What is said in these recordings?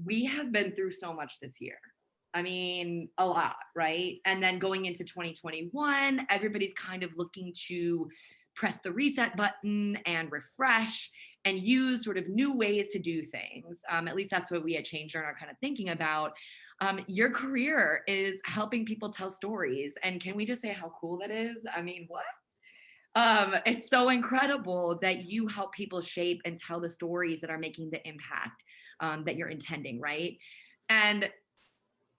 we have been through so much this year. I mean, a lot, right? And then going into 2021, everybody's kind of looking to press the reset button and refresh and use sort of new ways to do things. At least that's what we at ChangeNerd are kind of thinking about. Your career is helping people tell stories. And can we just say how cool that is? I mean, what? It's so incredible that you help people shape and tell the stories that are making the impact that you're intending, right? And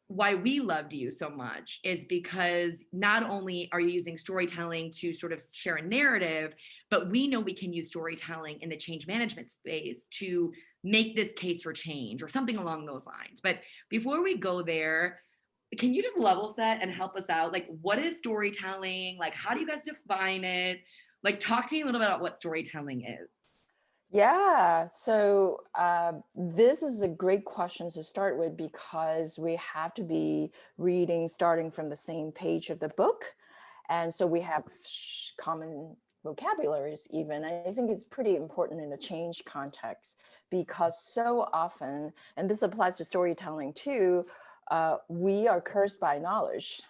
why we loved you so much is because not only are you using storytelling to sort of share a narrative, but we know we can use storytelling in the change management space to make this case for change or something along those lines. But before we go there, can you just level set and help us out? Like, what is storytelling? Like, how do you guys define it? Like, talk to me a little bit about what storytelling is. Yeah, so this is a great question to start with because we have to be reading starting from the same page of the book. And so we have common vocabularies even. I think it's pretty important in a change context because so often, and this applies to storytelling too, we are cursed by knowledge.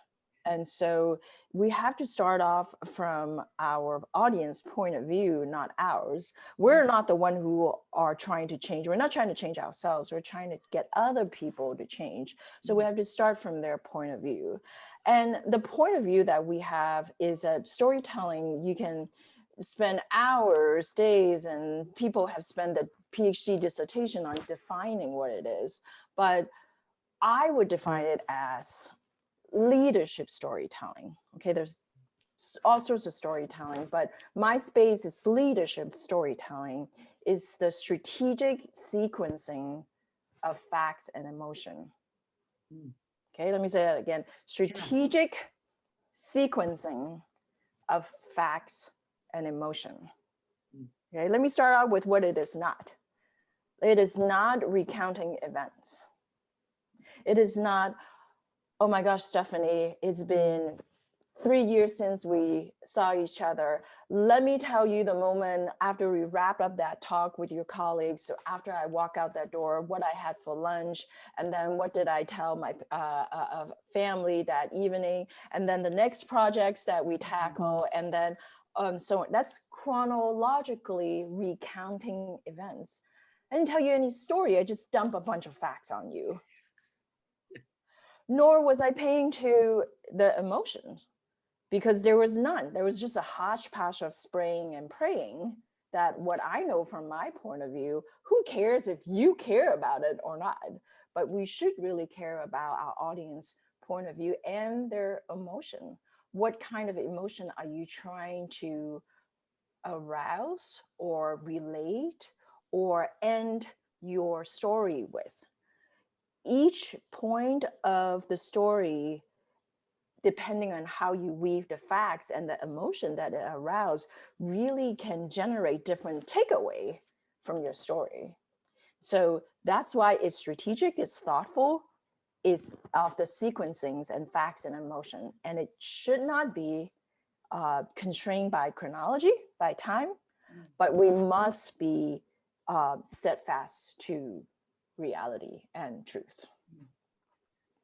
And so we have to start off from our audience point of view, not ours. We're not the one who are trying to change. We're not trying to change ourselves. We're trying to get other people to change. So we have to start from their point of view. And the point of view that we have is that storytelling, you can spend hours, days, and people have spent the PhD dissertation on defining what it is. But I would define it as leadership storytelling. Okay, there's all sorts of storytelling, but my space is leadership storytelling, is the strategic sequencing of facts and emotion. Okay, let me say that again. Strategic sequencing of facts and emotion. Okay, let me start out with what it is not. It is not recounting events. It is not, oh my gosh, Stephanie, it's been 3 years since we saw each other. Let me tell you the moment after we wrap up that talk with your colleagues. So after I walk out that door, what I had for lunch, and then what did I tell my family that evening, and then the next projects that we tackle, and then so that's chronologically recounting events. I didn't tell you any story. I just dump a bunch of facts on you. Nor was I paying to the emotions because there was none. There was just a hodgepodge of spraying and praying that what I know from my point of view, who cares if you care about it or not? But we should really care about our audience point of view and their emotion. What kind of emotion are you trying to arouse or relate or end your story with? Each point of the story, depending on how you weave the facts and the emotion that it arouses, really can generate different takeaway from your story. So that's why it's strategic, it's thoughtful, is of the sequencings and facts and emotion. And it should not be constrained by chronology, by time, but we must be steadfast to reality and truth.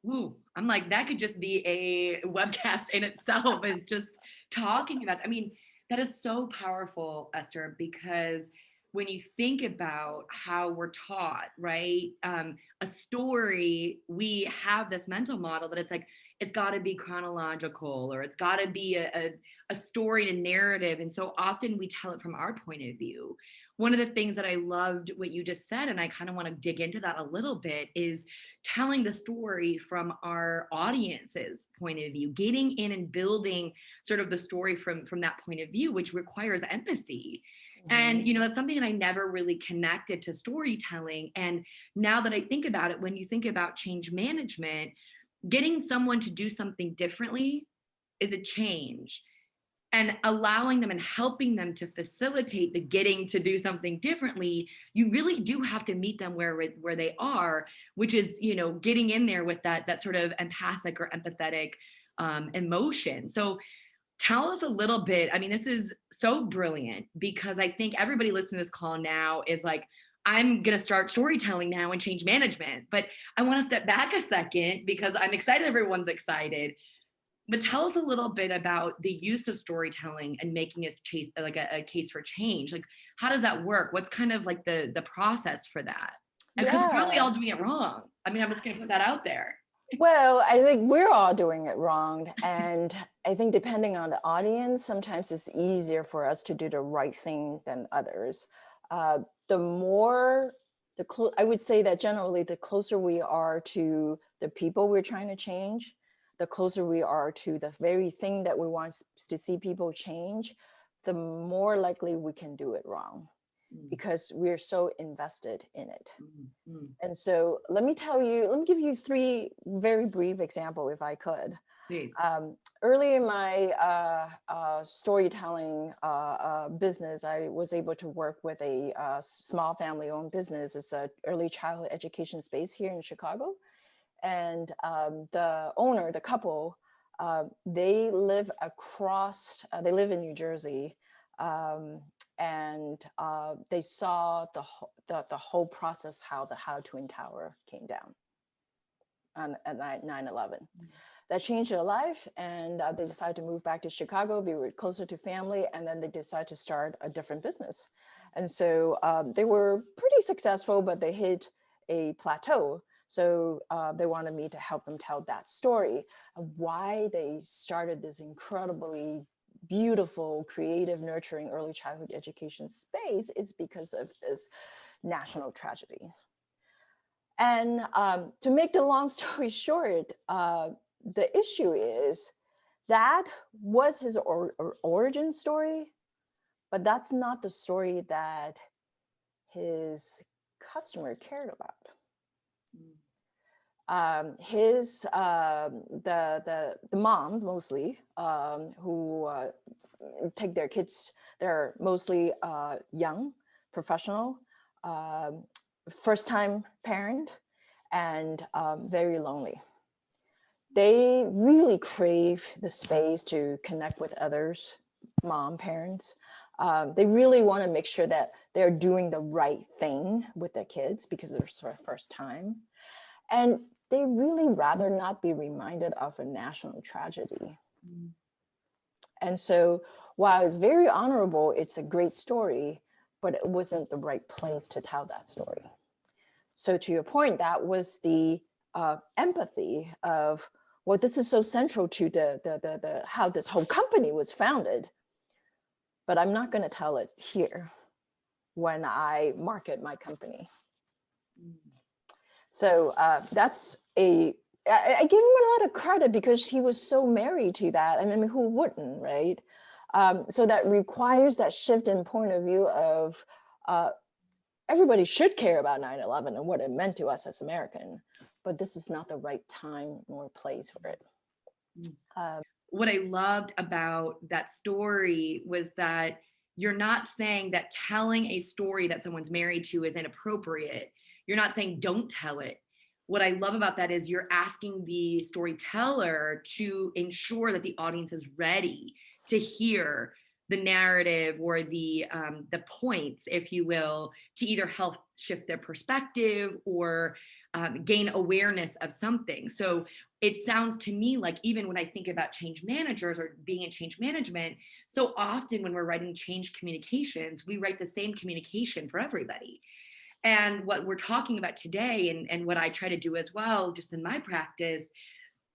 Ooh, I'm like, that could just be a webcast in itself, is just talking about, I mean, that is so powerful, Esther, because when you think about how we're taught, right? A story, we have this mental model that it's like, it's got to be chronological, or it's got to be a story and a narrative. And so often we tell it from our point of view. One of the things that I loved what you just said, and I kind of want to dig into that a little bit, is telling the story from our audience's point of view, getting in and building sort of the story from that point of view, which requires empathy. And, you know, that's something that I never really connected to storytelling. And now that I think about it, when you think about change management, getting someone to do something differently is a change. And allowing them and helping them to facilitate the getting to do something differently, you really do have to meet them where they are, which is, you know, getting in there with that sort of empathic or empathetic emotion. So tell us a little bit. I mean, this is so brilliant because I think everybody listening to this call now is like, I'm going to start storytelling now and change management. But I want to step back a second because I'm excited. Everyone's excited. But tell us a little bit about the use of storytelling and making a case, like a case for change. Like, how does that work? What's kind of like the process for that? And because we're probably Yeah. all doing it wrong. I mean, I'm just going to put that out there. Well, I think we're all doing it wrong. And I think depending on the audience, sometimes it's easier for us to do the right thing than others. The more, I would say that generally, the closer we are to the people we're trying to change, the closer we are to the very thing that we want to see people change, the more likely we can do it wrong because we're so invested in it. Mm-hmm. And so let me give you three very brief examples if I could. Please. Early in my storytelling business, I was able to work with a small family-owned business. It's an early childhood education space here in Chicago. And the owner, the couple, they live in New Jersey. And they saw the whole process how the Twin Tower came down at 9/11. That changed their life, and they decided to move back to Chicago, be closer to family, and then they decided to start a different business. And so they were pretty successful, but they hit a plateau. So they wanted me to help them tell that story of why they started this incredibly beautiful, creative, nurturing early childhood education space is because of this national tragedy. And to make the long story short, the issue is that was his origin story, but that's not the story that his customer cared about. The mom mostly who take their kids, they're mostly young, professional, first-time parent, and very lonely. They really crave the space to connect with others, parents. They really want to make sure that they're doing the right thing with their kids because it's their first time. And they really rather not be reminded of a national tragedy. And so while it's very honorable, it's a great story, but it wasn't the right place to tell that story. So to your point, that was the empathy of, well, this is so central to the how this whole company was founded, but I'm not going to tell it here when I market my company. So that's I give him a lot of credit because he was so married to that. I mean, who wouldn't, right? So that requires that shift in point of view of everybody should care about 9/11 and what it meant to us as American, but this is not the right time nor place for it. What I loved about that story was that you're not saying that telling a story that someone's married to is inappropriate. You're not saying don't tell it. What I love about that is you're asking the storyteller to ensure that the audience is ready to hear the narrative or the points, if you will, to either help shift their perspective or gain awareness of something. So it sounds to me like even when I think about change managers or being in change management, so often when we're writing change communications, we write the same communication for everybody. And what we're talking about today, and what I try to do as well, just in my practice,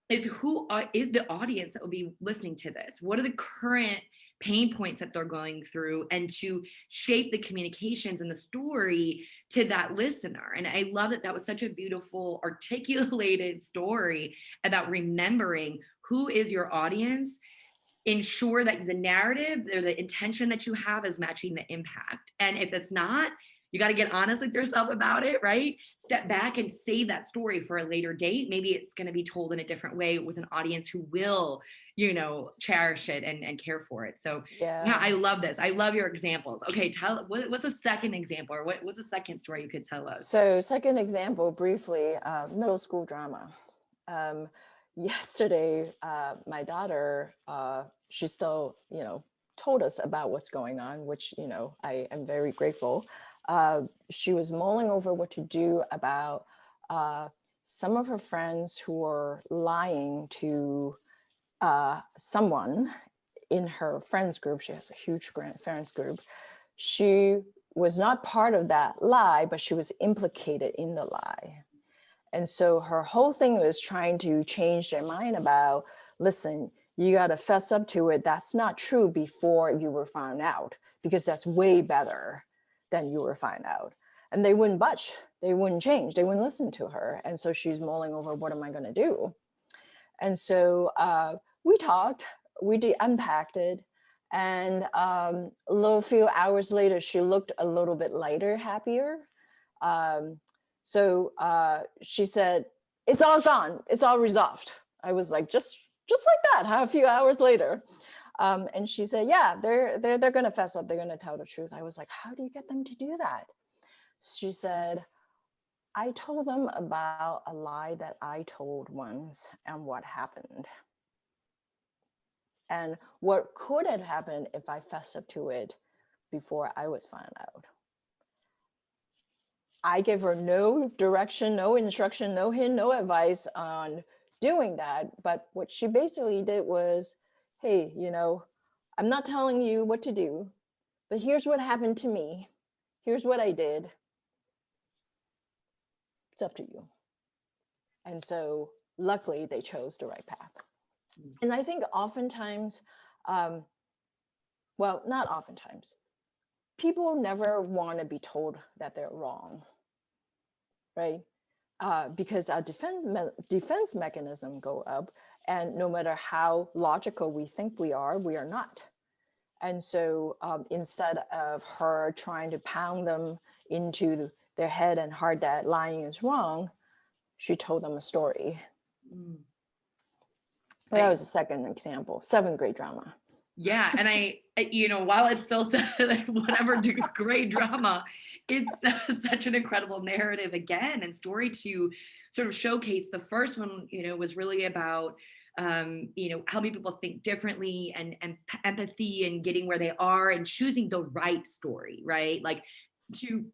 is who is the audience that will be listening to this? What are the current pain points that they're going through, and to shape the communications and the story to that listener. And I love that that was such a beautiful articulated story about remembering who is your audience. Ensure that the narrative or the intention that you have is matching the impact. And if it's not, you got to get honest with yourself about it, right? Step back and save that story for a later date. Maybe it's going to be told in a different way with an audience who will, cherish it and care for it. So yeah, I love this. I love your examples. Okay, what's a second example, or what's a second story you could tell us? So second example, briefly, middle school drama. Yesterday, my daughter, she still, told us about what's going on, which, I am very grateful. She was mulling over what to do about some of her friends who were lying to someone in her friends group. She has a huge friends group. She was not part of that lie, but she was implicated in the lie. And so her whole thing was trying to change their mind about, listen, you got to fess up to it. That's not true before you were found out, because that's way better than you were found out. And they wouldn't budge. They wouldn't change. They wouldn't listen to her. And so she's mulling over, what am I going to do? And so we talked, we unpacked it. And a little few hours later, she looked a little bit lighter, happier. So she said, it's all gone. It's all resolved. I was like, just like that, a few hours later. And she said, yeah, they're going to fess up. They're going to tell the truth. I was like, how do you get them to do that? She said, I told them about a lie that I told once and what happened. And what could have happened if I fessed up to it before I was found out. I gave her no direction, no instruction, no hint, no advice on doing that. But what she basically did was, hey, I'm not telling you what to do, but here's what happened to me. Here's what I did. It's up to you. And so luckily they chose the right path. And I think oftentimes, well, not oftentimes, people never want to be told that they're wrong, right? Because our defense mechanism go up, and no matter how logical we think we are not. And so instead of her trying to pound them into their head and heart that lying is wrong, she told them a story. Well, that was the second example, 7th grade drama. Yeah. And I while it's still whatever grade drama, it's such an incredible narrative again, and story to sort of showcase. The first one, was really about, helping people think differently and empathy and getting where they are and choosing the right story, right? Like to,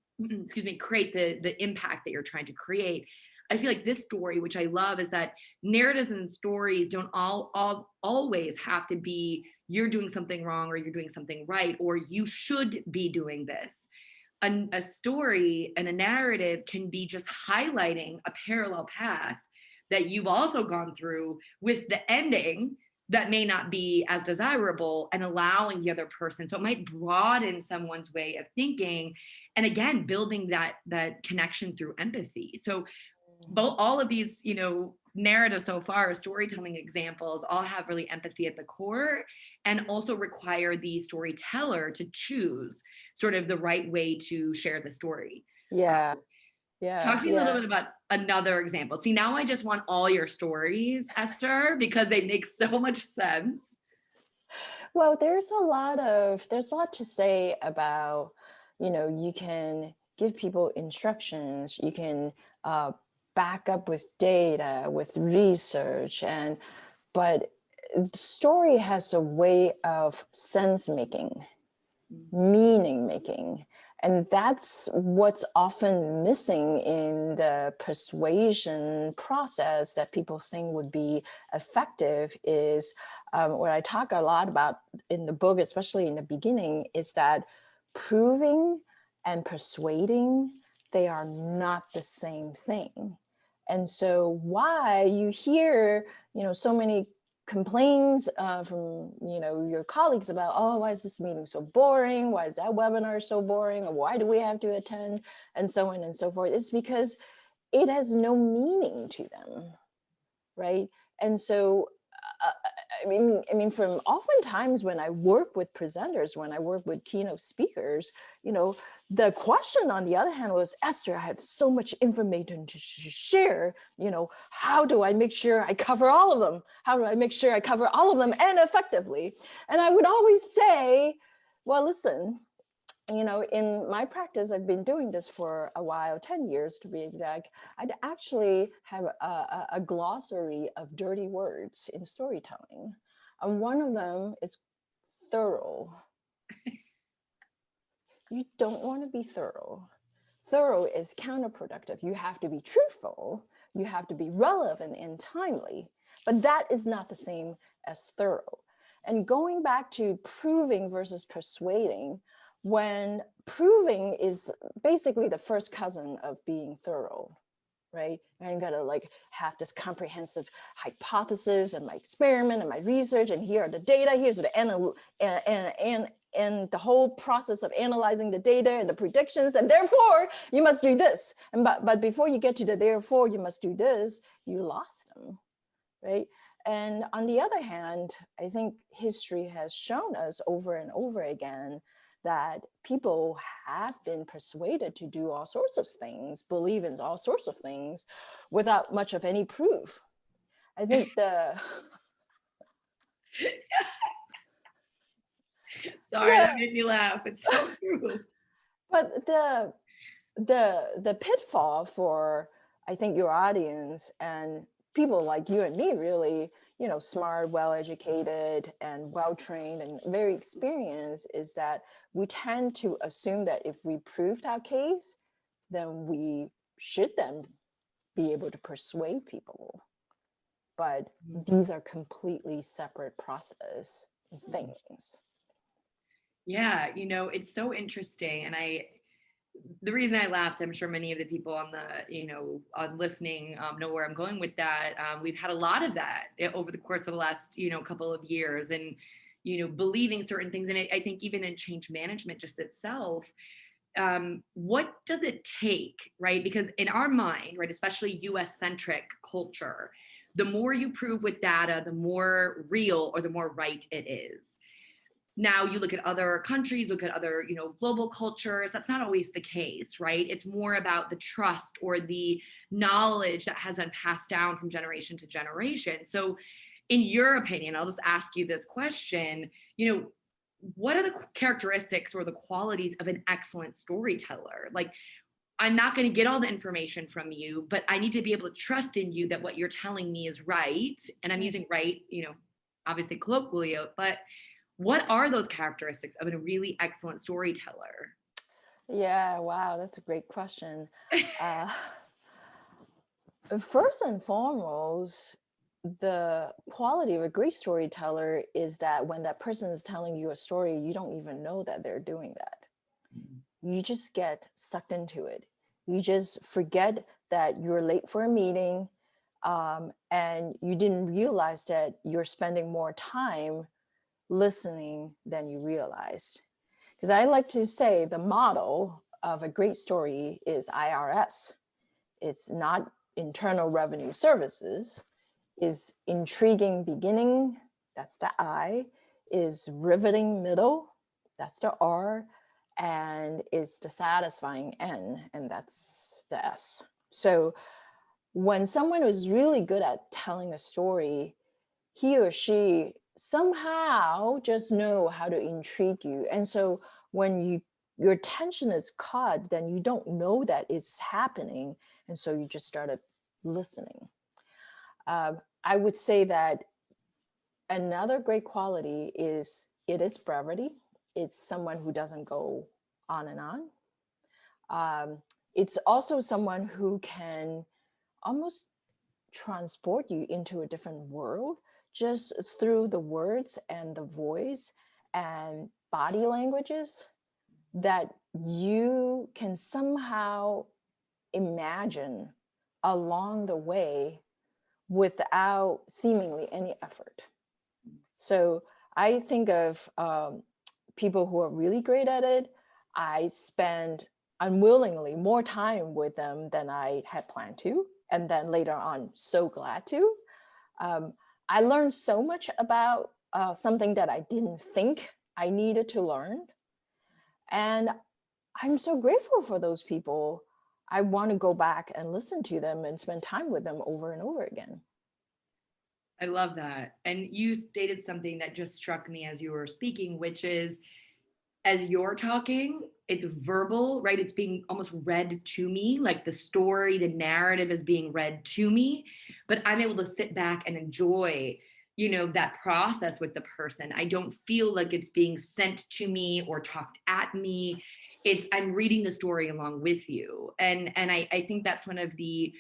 create the impact that you're trying to create. I feel like this story, which I love, is that narratives and stories don't always have to be you're doing something wrong or you're doing something right, or you should be doing this. A story and a narrative can be just highlighting a parallel path that you've also gone through with the ending that may not be as desirable, and allowing the other person. So it might broaden someone's way of thinking. And again, building that connection through empathy. So all of these, narratives so far, storytelling examples, all have really empathy at the core, and also require the storyteller to choose sort of the right way to share the story. Yeah. Talk to me a little bit about another example. See, now I just want all your stories, Esther, because they make so much sense. Well, there's a lot to say about, you can give people instructions, you can back up with data, with research, but the story has a way of sense making, meaning making. And that's what's often missing in the persuasion process that people think would be effective is what I talk a lot about in the book, especially in the beginning, is that proving and persuading, they are not the same thing. And so why you hear, so many complaints from your colleagues about, oh, why is this meeting so boring? Why is that webinar so boring? Or why do we have to attend? And so on and so forth. It's because it has no meaning to them, right? And so, I mean, from oftentimes when I work with presenters, when I work with keynote speakers, the question on the other hand was, Esther, I have so much information to share, how do I make sure I cover all of them? How do I make sure I cover all of them and effectively? And I would always say, well, listen, in my practice, I've been doing this for a while, 10 years to be exact. I'd actually have a glossary of dirty words in storytelling. And one of them is thorough. You don't want to be thorough. Thorough is counterproductive. You have to be truthful, you have to be relevant and timely, but that is not the same as thorough. And going back to proving versus persuading, when proving is basically the first cousin of being thorough, right? And you gotta like have this comprehensive hypothesis and my experiment and my research, and here are the data, here's the and the whole process of analyzing the data and the predictions, and therefore you must do this. And but before you get to the therefore you must do this, you lost them, right? And on the other hand, I think history has shown us over and over again that people have been persuaded to do all sorts of things, believe in all sorts of things without much of any proof. I think Sorry, that the made me laugh. It's so true. but the pitfall for, I think, your audience and people like you and me, really, you know, smart, well-educated and well-trained and very experienced, is that we tend to assume that if we proved our case, then we should then be able to persuade people. But these are completely separate process things. Yeah, you know, it's so interesting. And the reason I laughed, I'm sure many of the people on the, you know, on listening know where I'm going with that. We've had a lot of that over the course of the last, you know, couple of years, and, you know, believing certain things. And I think even in change management just itself, what does it take, right? Because in our mind, right, especially US centric culture, the more you prove with data, the more real or the more right it is. Now you look at other countries, look at other, you know, global cultures, that's not always the case, right? It's more about the trust or the knowledge that has been passed down from generation to generation. So in your opinion, I'll just ask you this question, you know, what are the characteristics or the qualities of an excellent storyteller? Like, I'm not going to get all the information from you, but I need to be able to trust in you that what you're telling me is right. And I'm using right, you know, obviously colloquially, but what are those characteristics of a really excellent storyteller? Yeah, wow, that's a great question. Uh, First and foremost, the quality of a great storyteller is that when that person is telling you a story, you don't even know that they're doing that. You just get sucked into it. You just forget that you're late for a meeting, and you didn't realize that you're spending more time listening than you realized. Because I like to say the model of a great story is IRS. It's not Internal Revenue Services, is intriguing beginning, that's the I, is riveting middle, that's the R, and is the satisfying N, and that's the S. So when someone is really good at telling a story, he or she somehow just know how to intrigue you. And so when your attention is caught, then you don't know that it's happening. And so you just started listening. I would say that another great quality is it is brevity. It's someone who doesn't go on and on. It's also someone who can almost transport you into a different world just through the words and the voice and body languages that you can somehow imagine along the way without seemingly any effort. So I think of people who are really great at it. I spend unwillingly more time with them than I had planned to. And then later on, so glad to. I learned so much about something that I didn't think I needed to learn. And I'm so grateful for those people. I want to go back and listen to them and spend time with them over and over again. I love that. And you stated something that just struck me as you were speaking, which is as you're talking, it's verbal, right? It's being almost read to me, like the story, the narrative is being read to me, but I'm able to sit back and enjoy, you know, that process with the person. I don't feel like it's being sent to me or talked at me. It's I'm reading the story along with you. And I think that's one of the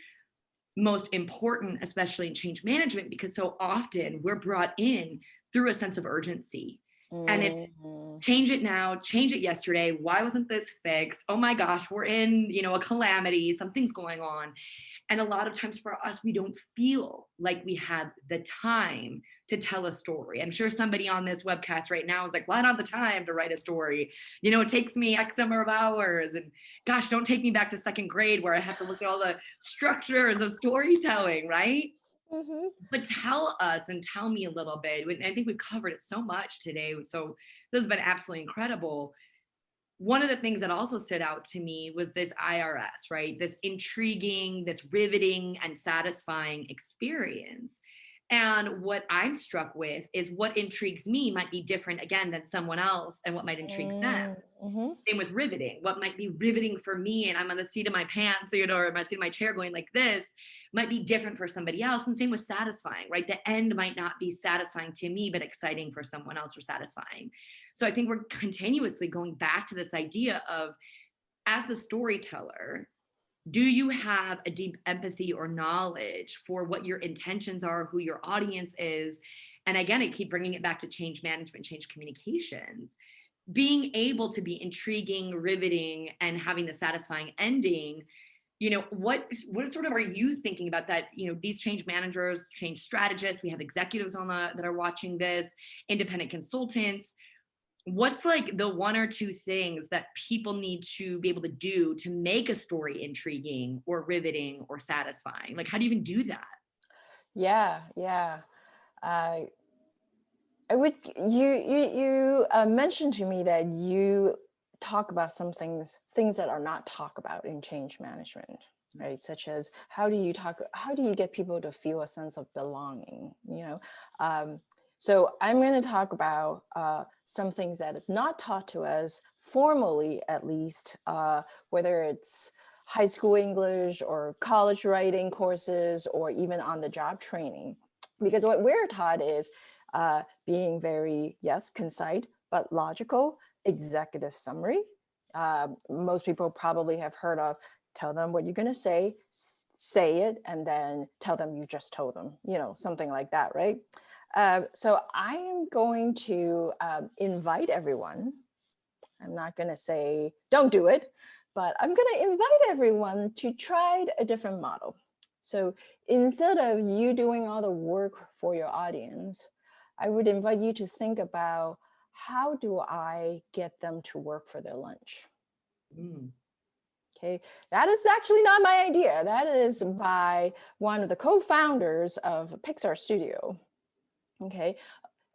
most important, especially in change management, because so often we're brought in through a sense of urgency. And it's Mhm. change it now, change it yesterday. Why wasn't this fixed? Oh my gosh, we're in, a calamity, something's going on. And a lot of times for us, we don't feel like we have the time to tell a story. I'm sure somebody on this webcast right now is like, well, I don't have the time to write a story. It takes me X number of hours. And gosh, don't take me back to second grade where I have to look at all the structures of storytelling, right? Mhm. But tell us and tell me a little bit. I think we've covered it so much today. So this has been absolutely incredible. One of the things that also stood out to me was this IRS, right? This intriguing, this riveting and satisfying experience. And what I'm struck with is what intrigues me might be different again than someone else and what might intrigue them. Mhm. Same with riveting. What might be riveting for me, and I'm on the seat of my pants, or my seat of my chair going like this, might be different for somebody else. And same with satisfying, right? The end might not be satisfying to me, but exciting for someone else or satisfying. So I think we're continuously going back to this idea of, as the storyteller, do you have a deep empathy or knowledge for what your intentions are, who your audience is? And again, I keep bringing it back to change management, change communications. Being able to be intriguing, riveting, and having the satisfying ending. What sort of are you thinking about that? These change managers, change strategists, we have executives that are watching this, independent consultants. What's like the one or two things that people need to be able to do to make a story intriguing or riveting or satisfying? Like, how do you even do that? Yeah, yeah. Uh, I would you mentioned to me that you talk about some things that are not talked about in change management, right? Such as how do you get people to feel a sense of belonging, um, so I'm going to talk about some things that it's not taught to us formally, at least, whether it's high school English or college writing courses or even on the job training, because what we're taught is being very, yes, concise, but logical, executive summary. Most people probably have heard of tell them what you're going to say it, and then tell them you just told them, something like that, right? So I am going to invite everyone. I'm not going to say don't do it, but I'm going to invite everyone to try a different model. So instead of you doing all the work for your audience, I would invite you to think about, how do I get them to work for their lunch? Mm. Okay, that is actually not my idea. That is by one of the co-founders of Pixar Studio. Okay,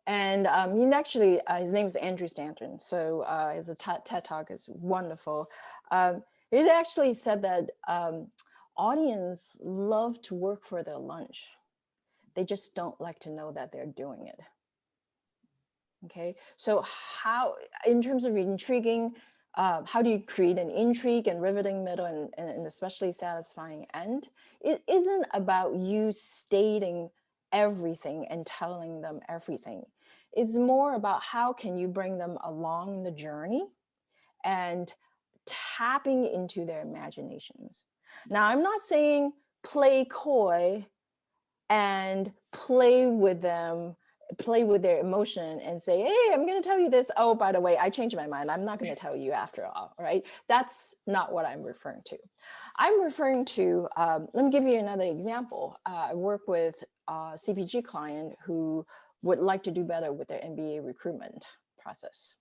and he actually, his name is Andrew Stanton. So his TED Talk is wonderful. It actually said that audience love to work for their lunch. They just don't like to know that they're doing it. Okay, so how, in terms of intriguing, how do you create an intrigue and riveting middle and especially satisfying end? It isn't about you stating everything and telling them everything. It's more about how can you bring them along the journey and tapping into their imaginations. Now, I'm not saying play coy and play with their emotion and say, hey, I'm going to tell you this. Oh, by the way, I changed my mind. I'm not going to tell you after all, right? That's not what I'm referring to. I'm referring to, let me give you another example. I work with a CPG client who would like to do better with their MBA recruitment process.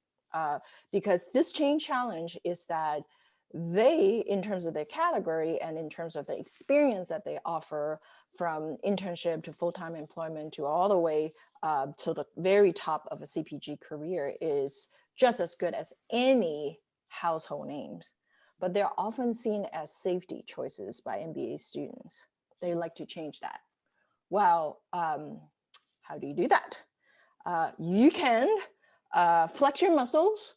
Because this change challenge is that they, in terms of their category and in terms of the experience that they offer, from internship to full-time employment to all the way to the very top of a CPG career, is just as good as any household names. But they're often seen as safety choices by MBA students. They like to change that. Well, how do you do that? You can flex your muscles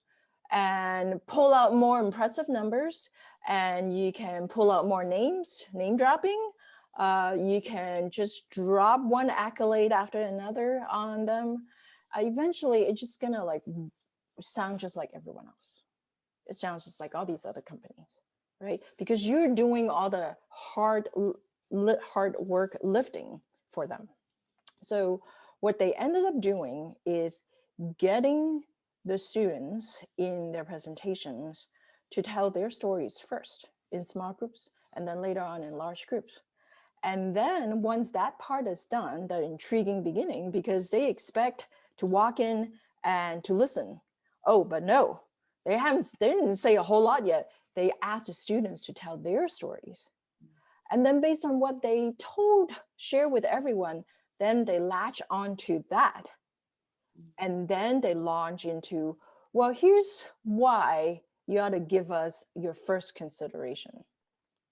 and pull out more impressive numbers, and you can pull out more names, name dropping. You can just drop one accolade after another on them. Eventually, it's just gonna like sound just like everyone else. it sounds just like all these other companies, right? Because you're doing all the hard work lifting for them. So what they ended up doing is getting the students in their presentations to tell their stories first in small groups and then later on in large groups. And then once that part is done, the intriguing beginning, because they expect to walk in and to listen. Oh, but no, they didn't say a whole lot yet. They asked the students to tell their stories. And then based on what they share with everyone, then they latch onto that. And then they launch into, well, here's why you ought to give us your first consideration.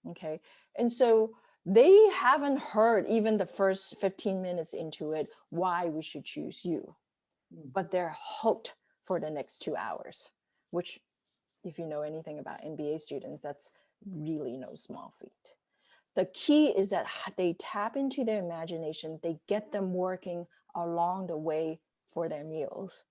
Okay. And so they haven't heard even the first 15 minutes into it why we should choose you, but they're hooked for the next 2 hours, which, if you know anything about MBA students, that's really no small feat. The key is that they tap into their imagination, they get them working along the way for their meals.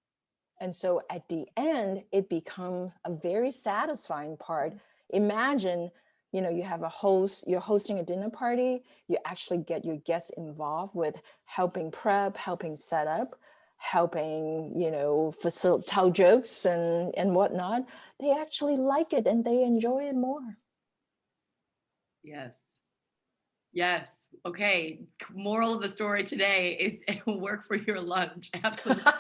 And so at the end, it becomes a very satisfying part. Imagine, you have a host, you're hosting a dinner party, you actually get your guests involved with helping prep, helping set up, helping, tell jokes and whatnot. They actually like it and they enjoy it more. Yes. Yes. Okay. Moral of the story today is work for your lunch. Absolutely.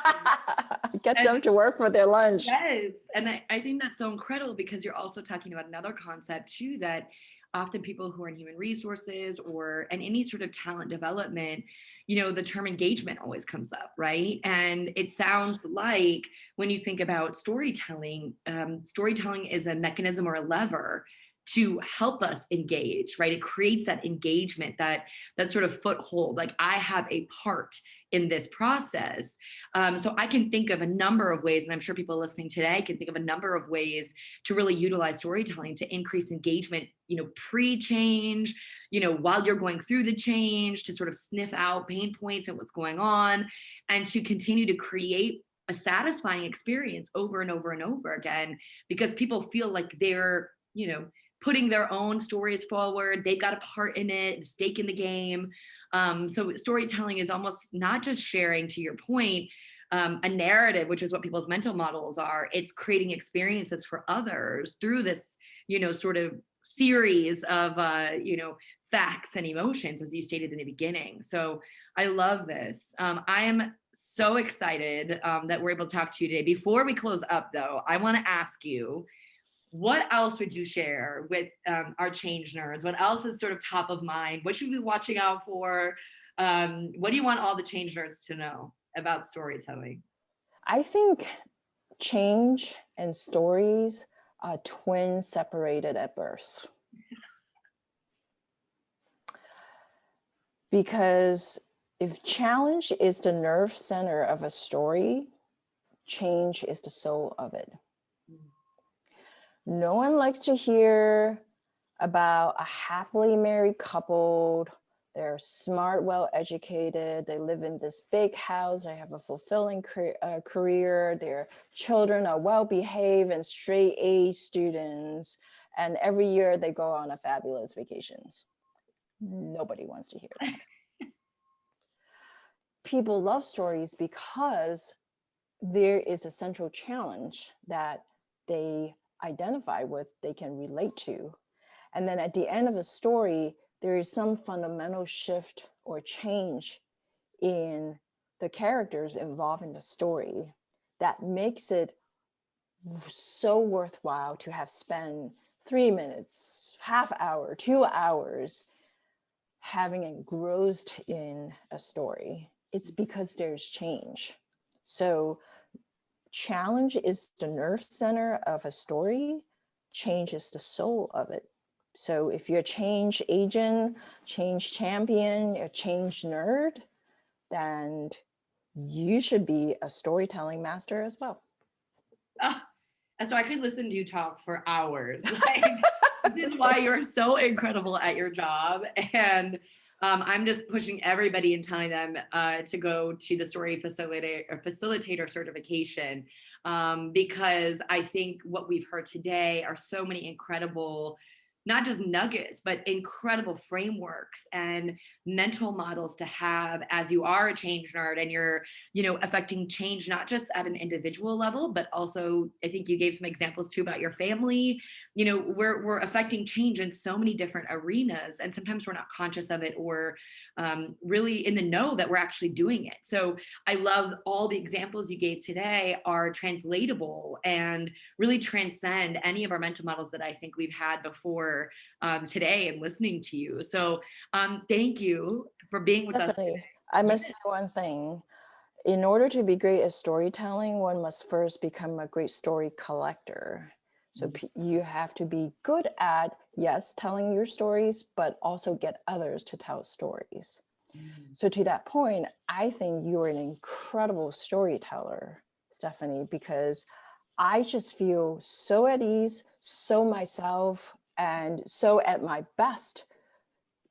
Get them to work for their lunch. Yes. And I think that's so incredible because you're also talking about another concept too, that often people who are in human resources or in any sort of talent development, the term engagement always comes up, right? And it sounds like when you think about storytelling, storytelling is a mechanism or a lever to help us engage, right? It creates that engagement, that sort of foothold. Like, I have a part in this process. So I can think of a number of ways, and I'm sure people listening today can think of a number of ways to really utilize storytelling to increase engagement, pre-change, while you're going through the change, to sort of sniff out pain points and what's going on, and to continue to create a satisfying experience over and over and over again, because people feel like they're, putting their own stories forward. They've got a part in it, a stake in the game. So storytelling is almost not just sharing, to your point, a narrative, which is what people's mental models are. It's creating experiences for others through this, sort of series of, facts and emotions, as you stated in the beginning. So I love this. I am so excited that we're able to talk to you today. Before we close up, though, I want to ask you, what else would you share with our change nerds? What else is sort of top of mind? What should we be watching out for? What do you want all the change nerds to know about storytelling? I think change and stories are twins separated at birth. Because if challenge is the nerve center of a story, change is the soul of it. No one likes to hear about a happily married couple. They're smart, well-educated. They live in this big house. They have a fulfilling career. Their children are well-behaved and straight A students. And every year they go on a fabulous vacations. Nobody wants to hear that. People love stories because there is a central challenge that they identify with, they can relate to. And then at the end of a story, there is some fundamental shift or change in the characters involved in the story that makes it so worthwhile to have spent 3 minutes, half hour, 2 hours having engrossed in a story. It's because there's change. So challenge is the nerve center of a story. Change is the soul of it. So if you're a change agent, change champion, a change nerd, then you should be a storytelling master as well. And so I could listen to you talk for hours. Like, this is why you're so incredible at your job. And I'm just pushing everybody and telling them to go to the story facilitator certification, because I think what we've heard today are so many incredible, not just nuggets, but incredible frameworks and mental models to have as you are a change nerd and you're, affecting change, not just at an individual level, but also I think you gave some examples too about your family. We're affecting change in so many different arenas, and sometimes we're not conscious of it or really in the know that we're actually doing it. So I love all the examples you gave today are translatable and really transcend any of our mental models that I think we've had before today and listening to you. So thank you for being with us Definitely. I today. must say one thing. In order to be great at storytelling, one must first become a great story collector. So you have to be good at, yes, telling your stories, but also get others to tell stories. So to that point, I think you're an incredible storyteller, Stephanie, because I just feel so at ease, so myself, and so at my best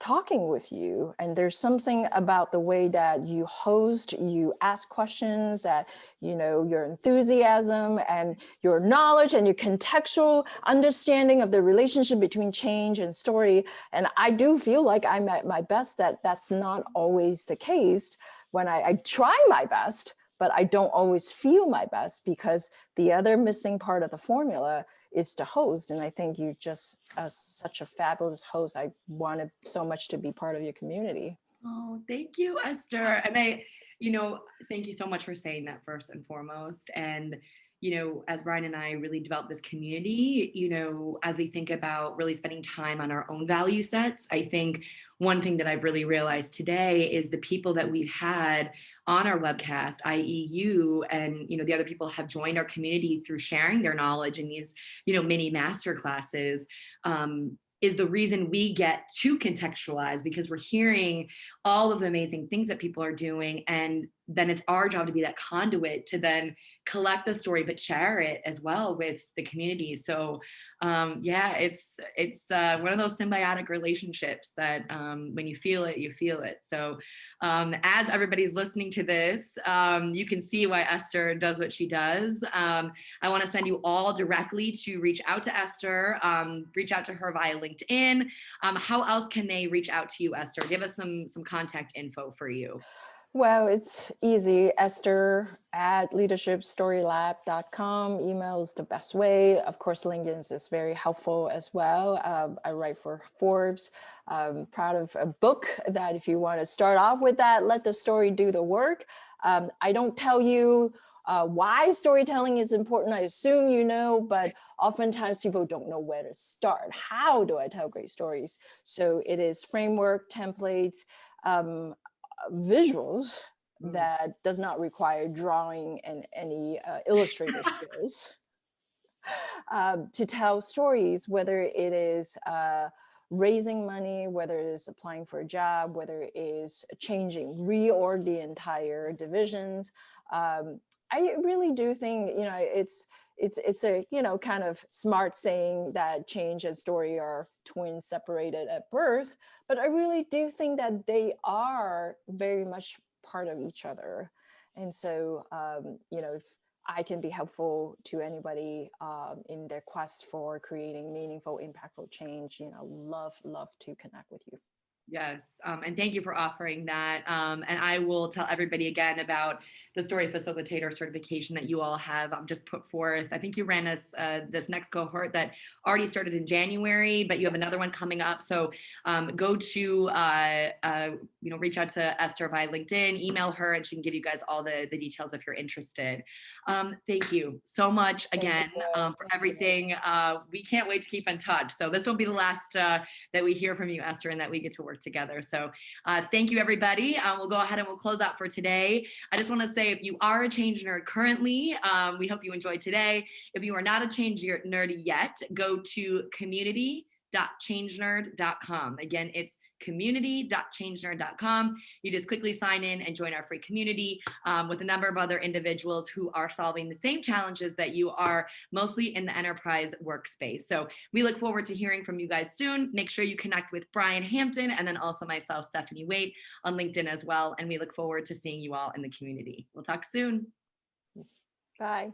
talking with you. And there's something about the way that you host, you ask questions, that your enthusiasm and your knowledge and your contextual understanding of the relationship between change and story. And I do feel like I'm at my best. That's not always the case. When I try my best, but I don't always feel my best, because the other missing part of the formula is to host. And I think you just such a fabulous host. I wanted so much to be part of your community. Oh, thank you, Esther. And thank you so much for saying that first and foremost. And, as Brian and I really develop this community, as we think about really spending time on our own value sets, I think one thing that I've really realized today is the people that we've had on our webcast, i.e. you and, the other people have joined our community through sharing their knowledge in these, mini master classes. Is the reason we get to contextualize, because we're hearing all of the amazing things that people are doing. And then it's our job to be that conduit to then collect the story, but share it as well with the community. So it's one of those symbiotic relationships that when you feel it, you feel it. So as everybody's listening to this, you can see why Esther does what she does. I want to send you all directly to reach out to Esther, reach out to her via LinkedIn. How else can they reach out to you, Esther? Give us some contact info for you. Well, it's easy. Esther at leadershipstorylab.com. Email is the best way. Of course, LinkedIn is very helpful as well. I write for Forbes. Proud of a book that if you want to start off with that, let the story do the work. I don't tell you why storytelling is important. I assume you know, but oftentimes people don't know where to start. How do I tell great stories? So it is framework, templates, visuals that does not require drawing and any illustrator skills to tell stories, whether it is raising money, whether it is applying for a job, whether it is reorg the entire divisions. I really do think, it's a, kind of smart saying that change and story are twins separated at birth, but I really do think that they are very much part of each other. And so, if I can be helpful to anybody in their quest for creating meaningful, impactful change, love to connect with you. Yes. And thank you for offering that. And I will tell everybody again about the story facilitator certification that you all have just put forth. I think you ran this next cohort that already started in January, but you have another one coming up. So go to, reach out to Esther via LinkedIn, email her, and she can give you guys all the details if you're interested. Thank you so much again for everything. We can't wait to keep in touch. So this will be the last that we hear from you, Esther, and that we get to work together. So thank you, everybody. We'll go ahead and we'll close out for today. I just want to say, if you are a change nerd currently, we hope you enjoyed today. If you are not a change nerd yet, go to community community.changenerd.com. Again, it's community.changenerd.com. You just quickly sign in and join our free community with a number of other individuals who are solving the same challenges that you are, mostly in the enterprise workspace. So we look forward to hearing from you guys soon. Make sure you connect with Brian Hampton and then also myself, Stephanie Waite, on LinkedIn as well. And we look forward to seeing you all in the community. We'll talk soon. Bye.